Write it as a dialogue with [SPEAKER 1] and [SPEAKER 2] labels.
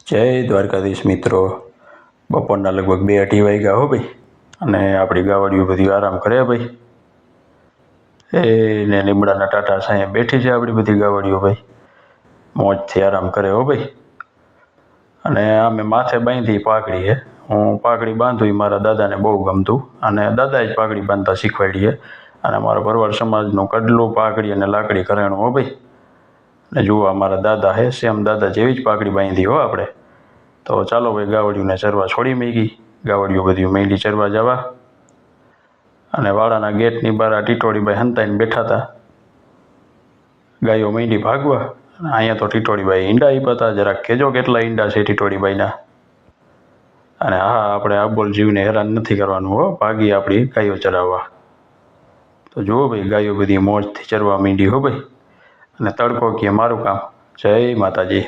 [SPEAKER 1] જય દ્વારકાધીશ મિત્રો. બપોરના લગભગ 2-2:30 વાગ્યા હો ભાઈ, અને આપણી ગાવડીઓ બધી આરામ કરે ભાઈ. ને લીમડાના ટાટા સાંયે બેઠી છે આપણી બધી ગાવડીઓ ભાઈ, મોજથી આરામ કરે હો ભાઈ. અને અમે માથે બાંધી પાઘડી છે. હું પાઘડી બાંધું એ મારા દાદાને બહુ ગમતું, અને દાદાએ જ પાઘડી બાંધતા શીખવાડી છે. અને અમારા ભરવાડ સમાજનું કડલું પાઘડી અને લાકડી ઘરેણું હો ભાઈ. ને જુઓ અમારા દાદા હે, સેમ દાદા જેવી જ પાઘડી બાંધી હો આપણે. તો ચાલો ભાઈ, ગાવડીઓને ચરવા છોડી મૂકી. ગાવડીઓ બધી માંડી ચરવા જવા, અને વાડાના ગેટની બહાર આ ટીટોળીભાઈ હંતાઈને બેઠા હતા. ગાયો માંડી ભાગવા. અહીંયા તો ટીટોળીભાઈ ઈંડા આપ્યા હતા. જરાક કહેજો કેટલા ઈંડા છે ટીટોળીભાઈના. અને હા, આપણે આબોલ જીવને હેરાન નથી કરવાનું હો, ભાગી આપણી ગાયો ચરાવવા. તો જુઓ ભાઈ, ગાયો બધી મોજથી ચરવા માંડી હો ભાઈ. અને તડકો કે મારું કામ. જય માતાજી.